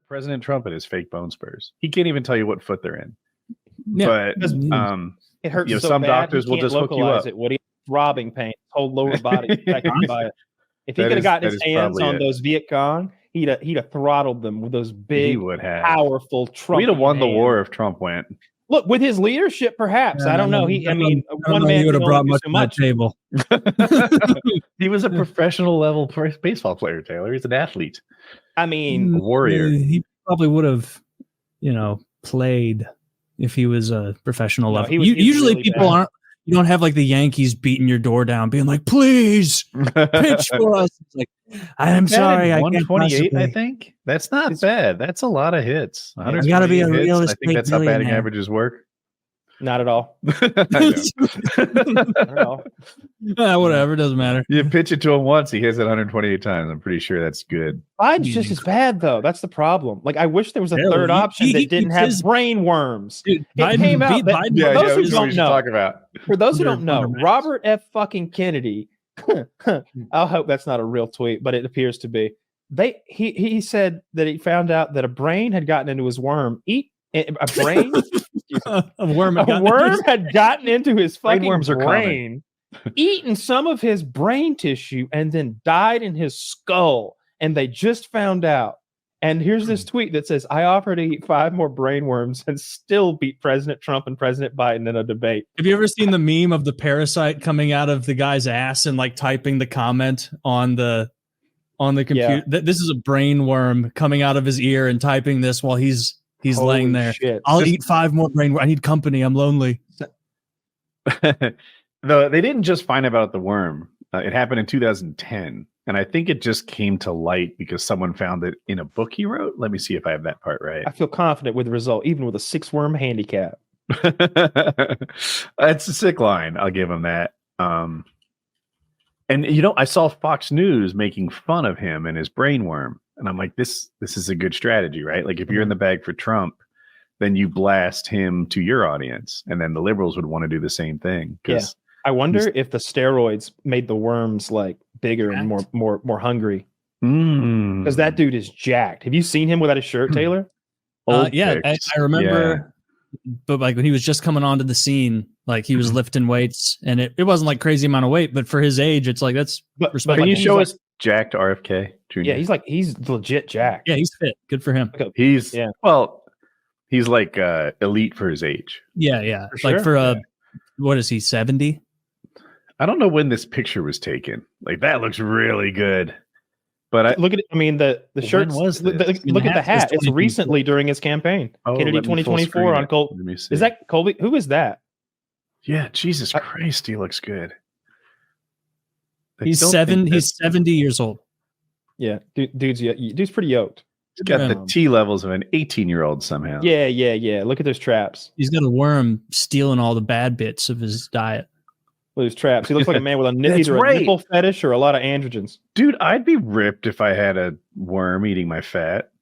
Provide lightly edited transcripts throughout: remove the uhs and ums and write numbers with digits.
President Trump and his fake bone spurs. He can't even tell you what foot they're in. Yeah. But it hurts so some bad, doctors he will can't just hook you localize up. it. What he throbbing pain, his whole lower body affected by it. If he could have gotten his hands on those Viet Cong, he'd have throttled them with those big, powerful Trump. We'd have won the war if Trump went. Look, with his leadership, perhaps. I don't know. One man would have brought much to that table. He was a professional level baseball player, Taylor. He's an athlete. I mean, a warrior. He probably would have, played if he was a professional level. Usually really people aren't. You don't have like the Yankees beating your door down, being like, "Please pitch for us." It's like, I'm sorry, I 128. I think that's not bad. That's a lot of hits. It's got to be a realistic. I think that's how batting averages work. Not at all. Whatever, doesn't matter. You pitch it to him once, he hits it 128 times. I'm pretty sure that's good. Biden's just as bad, though. That's the problem. Like, I wish there was a third option that didn't have brain worms. Dude, it came out. For those who don't know, Robert F. fucking Kennedy. I hope that's not a real tweet, but it appears to be. He said that he found out that a brain had gotten into his worm. A worm had gotten into his fucking brain, eaten some of his brain tissue, and then died in his skull. And they just found out. And here's this tweet that says, "I offer to eat 5 more brain worms and still beat President Trump and President Biden in a debate." Have you ever seen the meme of the parasite coming out of the guy's ass and like typing the comment on the computer? Yeah. This is a brain worm coming out of his ear and typing this while he's laying there. Shit. I'll eat 5 more brain worms. I need company. I'm lonely. Though they didn't just find about the worm. It happened in 2010. And I think it just came to light because someone found it in a book he wrote. Let me see if I have that part right. I feel confident with the result, even with a 6-worm handicap. That's a sick line. I'll give him that. And I saw Fox News making fun of him and his brain worm. And I'm like, this is a good strategy, right? Like if you're in the bag for Trump, then you blast him to your audience. And then the liberals would want to do the same thing. Yeah. I wonder if the steroids made the worms like bigger and more hungry. Because that dude is jacked. Have you seen him without his shirt, Taylor? Yeah, I remember. Yeah. But like when he was just coming onto the scene, like he was lifting weights, and it wasn't like crazy amount of weight, but for his age, it's like that's. But can you show us jacked RFK Jr.? Yeah, he's legit jacked. Yeah, he's fit. Good for him. He's like elite for his age. Yeah. What is he, 70? I don't know when this picture was taken. Like that looks really good. But look at it. I mean, the shirts. Look at the hat. It's recently during his campaign. Kennedy 2024 on Colt. Is that Colby? Who is that? Yeah, Jesus Christ, he looks good. He's 70 years old. Yeah, dude's pretty yoked. He's got the T levels of an 18-year-old somehow. Yeah. Look at those traps. He's got a worm stealing all the bad bits of his diet. With his traps. He looks like a man with either a nipple fetish or a lot of androgens. Dude, I'd be ripped if I had a worm eating my fat.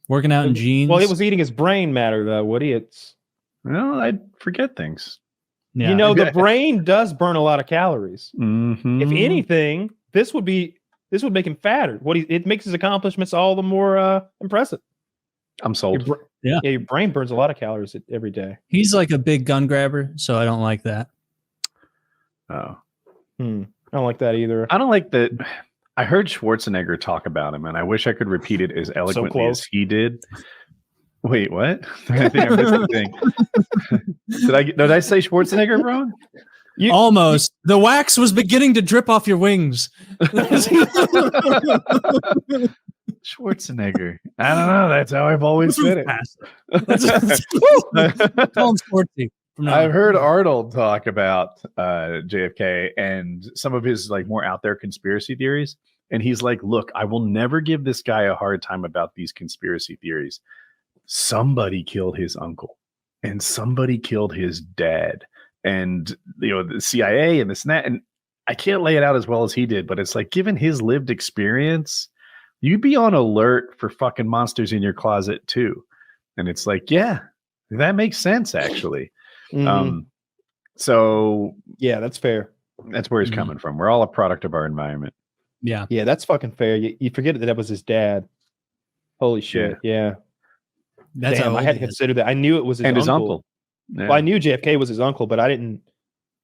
Working out in jeans. Well, it was eating his brain matter, though, Woody. I'd forget things. Yeah. The brain does burn a lot of calories. Mm-hmm. If anything, this would make him fatter. It makes his accomplishments all the more impressive. I'm sold. Your brain burns a lot of calories every day. He's like a big gun grabber, so I don't like that. Oh. I don't like that either. I don't like that. I heard Schwarzenegger talk about him, and I wish I could repeat it as eloquently as he did. Wait, what? I think I missed the thing. Did I say Schwarzenegger wrong? Almost. The wax was beginning to drip off your wings. Schwarzenegger. I don't know. That's how I've always said it. Call him Schwartzy. I've heard Arnold talk about JFK and some of his like more out there conspiracy theories. And he's like, look, I will never give this guy a hard time about these conspiracy theories. Somebody killed his uncle and somebody killed his dad and, the CIA and this and that. And I can't lay it out as well as he did, but it's like, given his lived experience, you'd be on alert for fucking monsters in your closet too. And it's like, yeah, that makes sense actually. So yeah, that's fair. That's where he's coming from. We're all a product of our environment. Yeah, that's fucking fair. You forget that was his dad. Holy shit! Yeah. That's Damn, how I hadn't considered that. I knew it was his uncle. Yeah. Well, I knew JFK was his uncle, but I didn't.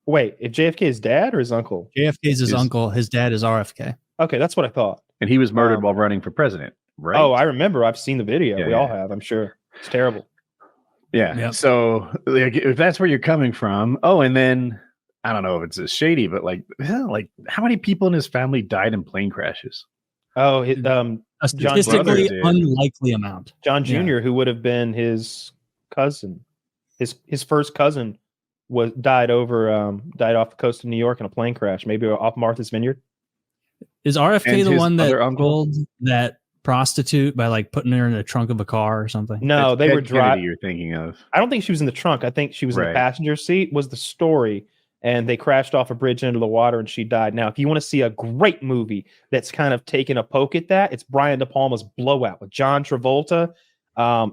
Wait, if JFK is dad or his uncle? JFK is his uncle. His dad is RFK. Okay, that's what I thought. And he was murdered while running for president, right? Oh, I remember. I've seen the video. Yeah, we all have, I'm sure. It's terrible. Yeah. Yep. So like, if that's where you're coming from, and then I don't know if it's as shady, but like how many people in his family died in plane crashes? Oh, A statistically unlikely amount. John Jr., who would have been his cousin, his first cousin, died off the coast of New York in a plane crash, maybe off Martha's Vineyard. Is RFK the one that killed that prostitute by like putting her in the trunk of a car or something? No, they were driving. You're thinking of? I don't think she was in the trunk. I think she was in the passenger seat. Was the story, and they crashed off a bridge into the water, and she died. Now, if you want to see a great movie that's kind of taking a poke at that, it's Brian De Palma's Blowout with John Travolta.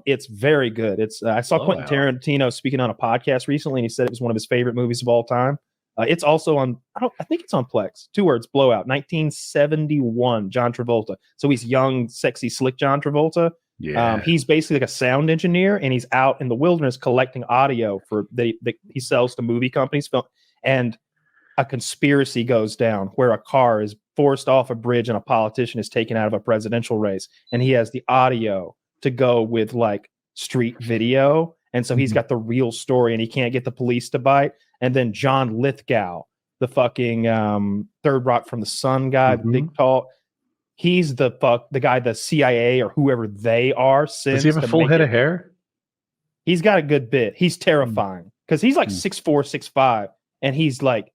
It's very good. I saw Quentin Tarantino speaking on a podcast recently, and he said it was one of his favorite movies of all time. It's also on, I think it's on Plex. 2 words, Blowout, 1971, John Travolta. So he's young, sexy, slick John Travolta. Yeah. He's basically like a sound engineer, and he's out in the wilderness collecting audio he sells to movie companies. And a conspiracy goes down where a car is forced off a bridge and a politician is taken out of a presidential race. And he has the audio to go with like street video. And so he's got the real story, and he can't get the police to bite. And then John Lithgow, the fucking Third Rock from the Sun guy, big tall. He's the guy the CIA or whoever they are sends. Does he have a full head of hair? He's got a good bit. He's terrifying because he's like 6'4", 6'5", and he's like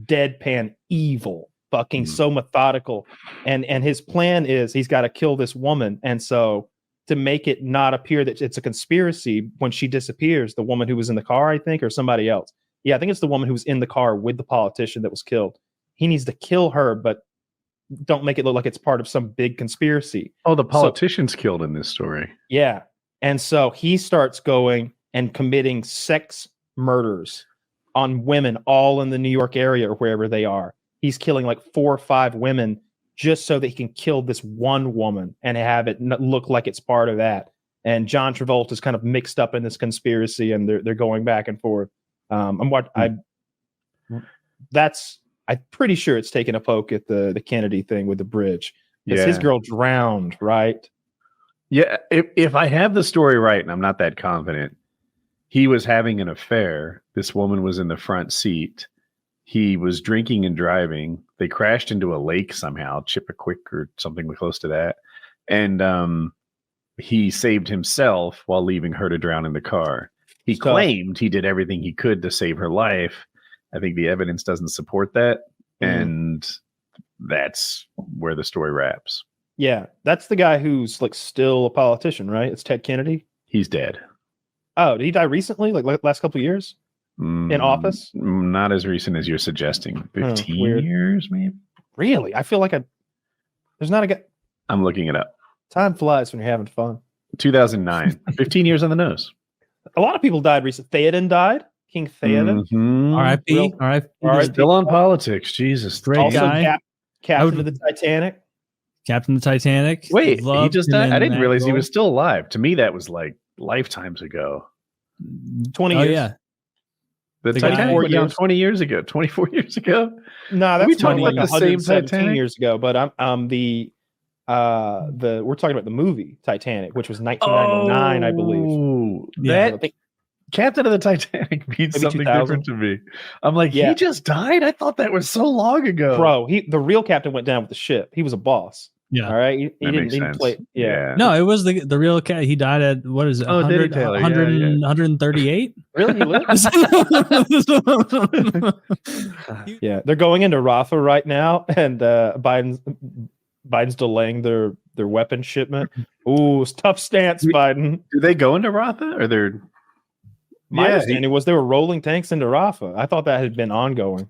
deadpan evil, fucking so methodical. And his plan is he's got to kill this woman. And so to make it not appear that it's a conspiracy, when she disappears, the woman who was in the car, I think, or somebody else. Yeah, I think it's the woman who was in the car with the politician that was killed. He needs to kill her, but don't make it look like it's part of some big conspiracy. Oh, the politician's killed in this story. Yeah. And so he starts going and committing sex murders on women all in the New York area or wherever they are. He's killing like 4 or 5 women just so that he can kill this one woman and have it look like it's part of that. And John Travolta is kind of mixed up in this conspiracy, and they're going back and forth. I'm pretty sure it's taking a poke at the Kennedy thing with the bridge. Because his girl drowned, right? Yeah, if I have the story right, and I'm not that confident, he was having an affair. This woman was in the front seat. He was drinking and driving. They crashed into a lake somehow, Chippewa or something close to that. And he saved himself while leaving her to drown in the car. He claimed he did everything he could to save her life. I think the evidence doesn't support that. And that's where the story wraps. Yeah, that's the guy who's like still a politician, right? It's Ted Kennedy. He's dead. Oh, did he die recently? Like last couple of years in office? Not as recent as you're suggesting. 15 years, maybe. Really? I feel like there's not a guy. I'm looking it up. Time flies when you're having fun. 2009. 15 years on the nose. A lot of people died recently. Theoden died. King Theoden. R.I.P. R.I.P. Still on politics. Jesus. Great guy. Captain of the Titanic. Captain of the Titanic. Wait, he just died? I didn't realize he was still alive. To me, that was like lifetimes ago. 20 years. Yeah. The Titanic went down 20 years ago. 24 years ago? No, that's talking about the same 17 Titanic years ago. But we're talking about the movie Titanic, which was 1999, I believe. That Captain of the Titanic means something different to me. I'm like, he just died? I thought that was so long ago. Bro, the real captain went down with the ship. He was a boss. Yeah. All right. He didn't play. Yeah. No, it was the real cat. He died at, what is it? 100, 138? Really? He lived? Yeah. They're going into Rafah right now, and Biden's delaying their weapon shipment. Ooh, it's tough stance, Biden. Do they go into Rafah, or they're? My understanding was they were rolling tanks into Rafah. I thought that had been ongoing.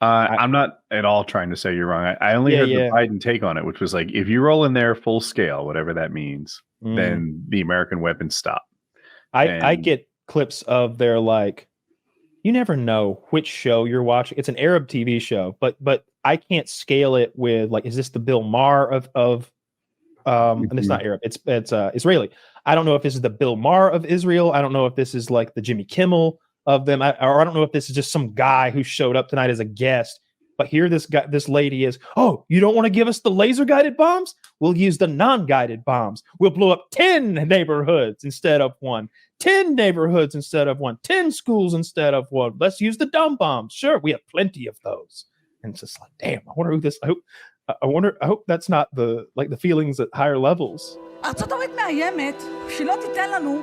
I'm not at all trying to say you're wrong. I only heard the Biden take on it, which was like, if you roll in there full scale, whatever that means, then the American weapons stop. I get clips of their like, you never know which show you're watching. It's an Arab TV show, but I can't scale it with like, is this the Bill Maher of and it's not Arab. It's Israeli. I don't know if this is the Bill Maher of Israel. I don't know if this is like the Jimmy Kimmel of them, or I don't know if this is just some guy who showed up tonight as a guest. But here, this lady is. Oh, you don't want to give us the laser-guided bombs? We'll use the non-guided bombs. We'll blow up 10 neighborhoods instead of one. 10 neighborhoods instead of one. 10 schools instead of one. Let's use the dumb bombs. Sure, we have plenty of those. And it's just like, damn. I wonder who this. I hope that's not the feelings at higher levels. ארצות הברית מאיימת שלא תיתן לנו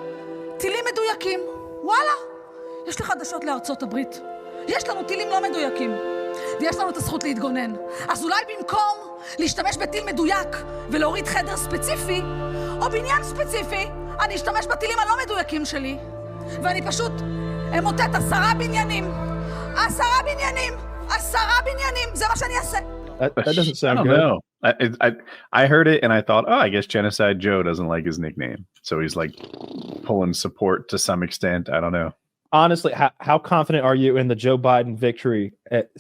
טילים מדויקים. וואלה, יש לי חדשות לארצות הברית. יש לנו טילים לא מדויקים. ויש לנו את הזכות להתגונן. אז אולי במקום להשתמש בטיל מדויק ולהוריד חדר ספציפי, או בניין ספציפי, אני אשתמש בטילים הלא מדויקים שלי. ואני פשוט אמוטט 10 בניינים. 10 בניינים! 10 בניינים! זה מה שאני אעשה. That doesn't sound I good. don't know. I heard it and I thought, oh, I guess Genocide Joe doesn't like his nickname. So he's like pulling support to some extent. I don't know. Honestly, how confident are you in the Joe Biden victory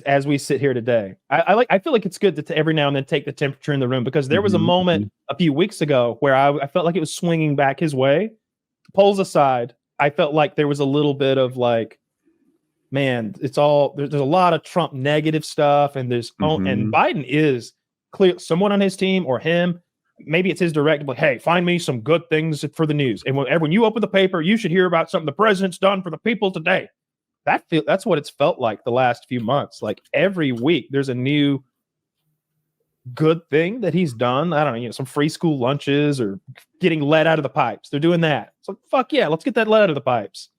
as we sit here today? I feel like it's good to every now and then take the temperature in the room, because there was a moment a few weeks ago where I felt like it was swinging back his way. Polls aside, I felt like there was a little bit of like, man, it's all there's a lot of Trump negative stuff, and and Biden is clear. Someone on his team or him, maybe it's his directive, like, hey, find me some good things for the news. And when you open the paper, you should hear about something the president's done for the people today. That's what it's felt like the last few months. Like every week, there's a new good thing that he's done. I don't know, some free school lunches or getting lead out of the pipes. They're doing that. So fuck yeah, let's get that lead out of the pipes.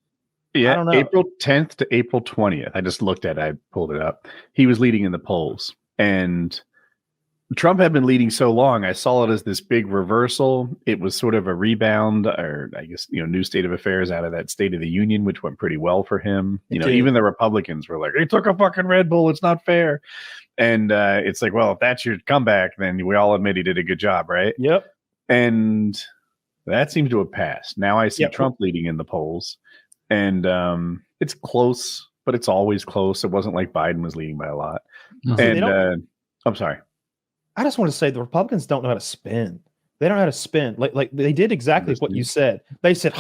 Yeah, April 10th to April 20th. I just looked at it. I pulled it up. He was leading in the polls. And Trump had been leading so long, I saw it as this big reversal. It was sort of a rebound, or I guess, new state of affairs out of that State of the Union, which went pretty well for him. Even the Republicans were like, he took a fucking Red Bull. It's not fair. And it's like, well, if that's your comeback, then we all admit he did a good job, right? Yep. And that seems to have passed. Now I see Trump leading in the polls. And it's close, but it's always close. It wasn't like Biden was leading by a lot. And I'm sorry. I just want to say the Republicans don't know how to spin. They don't know how to spin. Like they did exactly what you said. They said,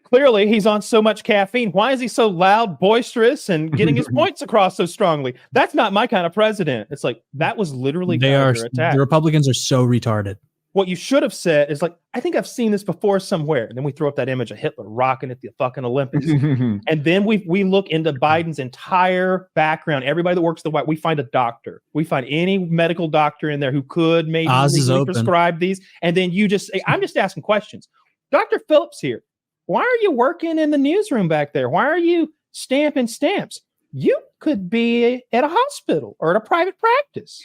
clearly he's on so much caffeine. Why is he so loud, boisterous, and getting his points across so strongly? That's not my kind of president. It's like, that was literally the Republicans are so retarded. What you should have said is like, I think I've seen this before somewhere. And then we throw up that image of Hitler rocking at the fucking Olympics. And then we look into Biden's entire background. Everybody that works at the White, we find a doctor. We find any medical doctor in there who could maybe prescribe these. And then you just say, I'm just asking questions. Dr. Phillips here. Why are you working in the newsroom back there? Why are you stamping stamps? You could be at a hospital or at a private practice.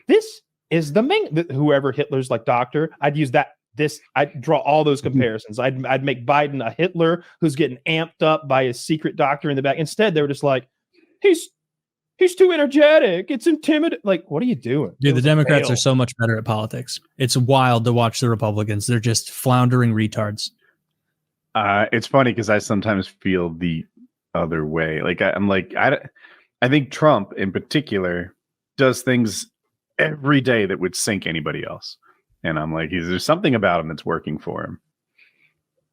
This is the main, whoever Hitler's like doctor, I'd use that. I'd draw all those comparisons. I'd make Biden a Hitler who's getting amped up by his secret doctor in the back. Instead, they were just like, he's too energetic. It's intimidating. Like, what are you doing? Dude, the Democrats are so much better at politics. It's wild to watch the Republicans. They're just floundering retards. It's funny because I sometimes feel the other way. Like I think Trump in particular does things every day that would sink anybody else, and I'm like, is there something about him that's working for him?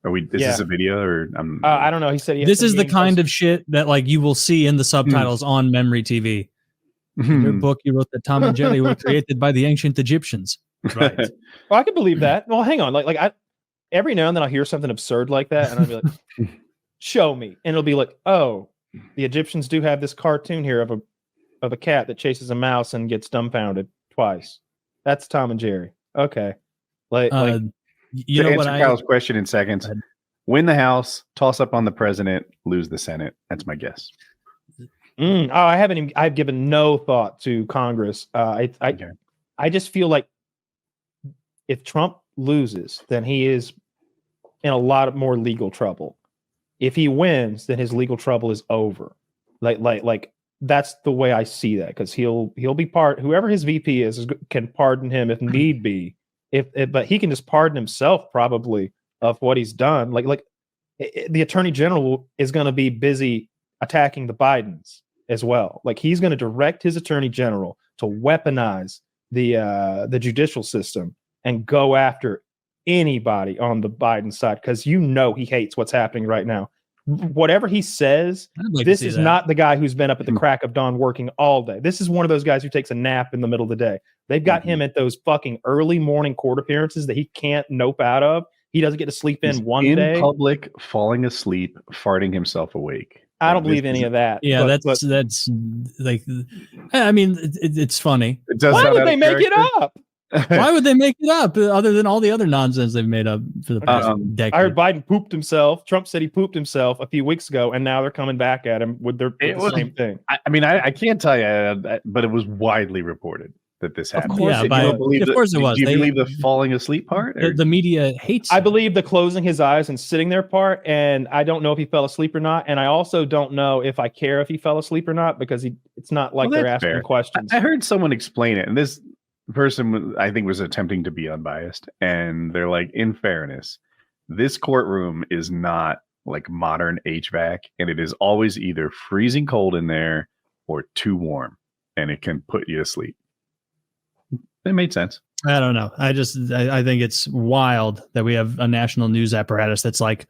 Is this a video or I don't know. He said this is the kind of shit that like you will see in the subtitles on Memory TV. Your book, you wrote that Tom and Jerry were created by the ancient Egyptians. Right. Well, I can believe that. Well, hang on. Like I every now and then I'll hear something absurd like that, and I'll be like, show me, and it'll be like, oh, the Egyptians do have this cartoon here of a cat that chases a mouse and gets dumbfounded twice. That's Tom and Jerry. Okay. To answer Kyle's question in seconds, win the House, toss up on the president, lose the Senate. That's my guess. I've given no thought to Congress. I just feel like if Trump loses, then he is in a lot of more legal trouble. If he wins, then his legal trouble is over. Like that's the way I see that, because he'll be whoever his VP is can pardon him if need be. But he can just pardon himself probably of what he's done. Like the Attorney General is going to be busy attacking the Bidens as well. Like he's going to direct his Attorney General to weaponize the judicial system and go after anybody on the Biden side because you know he hates what's happening right now. Whatever he says, this is not the guy who's been up at the crack of dawn working all day. This is one of those guys who takes a nap in the middle of the day. They've got him at those fucking early morning court appearances that he can't nope out of. He doesn't get to sleep in one day. In public, falling asleep, farting himself awake. I don't believe any of that. Yeah, that's like, I mean, it's funny. Why would they make it up? Why would they make it up other than all the other nonsense they've made up for the past decade? I heard Biden pooped himself. Trump said he pooped himself a few weeks ago, and now they're coming back at him with the same thing. I mean, I can't tell you, but it was widely reported that this happened. Of course, it was. Do you believe the falling asleep part? The media hates I believe the closing his eyes and sitting there part, and I don't know if he fell asleep or not, and I also don't know if I care if he fell asleep or not because it's not like they're asking questions. I heard someone explain it, and this person I think was attempting to be unbiased, and they're like, in fairness, this courtroom is not like modern HVAC, and it is always either freezing cold in there or too warm, and it can put you to sleep. It made sense. I don't know. I think it's wild that we have a national news apparatus that's like,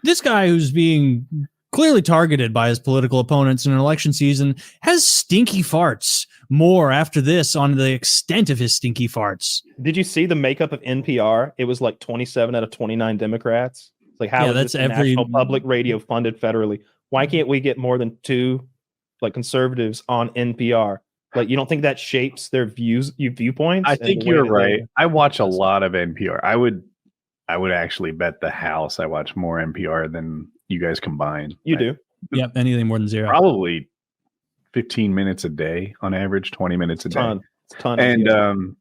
this guy who's being clearly targeted by his political opponents in an election season has stinky farts more after this on the extent of his stinky farts. Did you see the makeup of NPR? It was like 27 out of 29 Democrats. It's like, how is this national public radio funded federally? Why can't we get more than 2 like conservatives on NPR? Like, you don't think that shapes their viewpoints? I think you're right. I watch a lot of NPR. I would actually bet the house I watch more NPR than you guys combined. You do? Yep. Anything more than 0. Probably 15 minutes a day on average, 20 minutes a day. And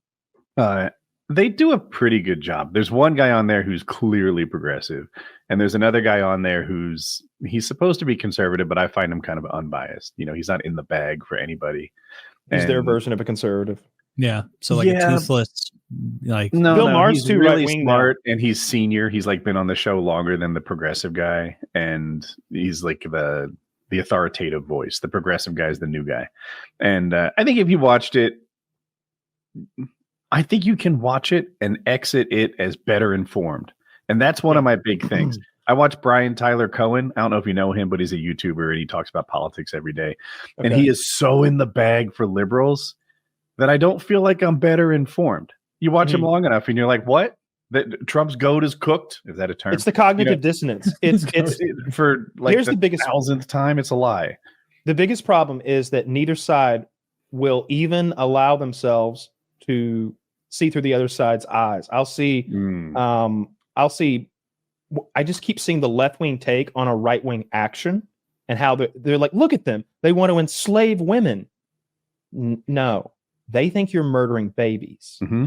they do a pretty good job. There's one guy on there who's clearly progressive, and there's another guy on there he's supposed to be conservative, but I find him kind of unbiased. You know, he's not in the bag for anybody. He's their version of a conservative. Yeah. So like a toothless, like Bill Maher's he's too really right-wing smart, and he's senior. He's like been on the show longer than the progressive guy, and he's like the authoritative voice. The progressive guy is the new guy, and I think if you watched it, I think you can watch it and exit it as better informed, and that's one of my big things. I watch Brian Tyler Cohen. I don't know if you know him, but he's a YouTuber and he talks about politics every day. Okay. And he is so in the bag for liberals that I don't feel like I'm better informed. You watch him long enough and you're like, what? That Trump's goat is cooked? Is that a term? It's the cognitive dissonance. It's for like here's the biggest 1,000th time. It's a lie. The biggest problem is that neither side will even allow themselves to see through the other side's eyes. I just keep seeing the left-wing take on a right-wing action and how they're like, look at them. They want to enslave women. No, they think you're murdering babies. Mm-hmm.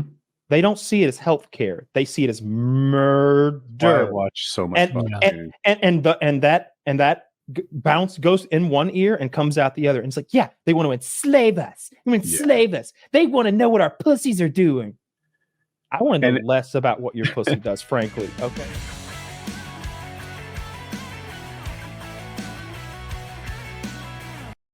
They don't see it as healthcare. They see it as murder. I watch so much. And that bounce goes in one ear and comes out the other. And it's like, yeah, they want to enslave us. Us. They want to know what our pussies are doing. I want to know less about what your pussy does, frankly. Okay.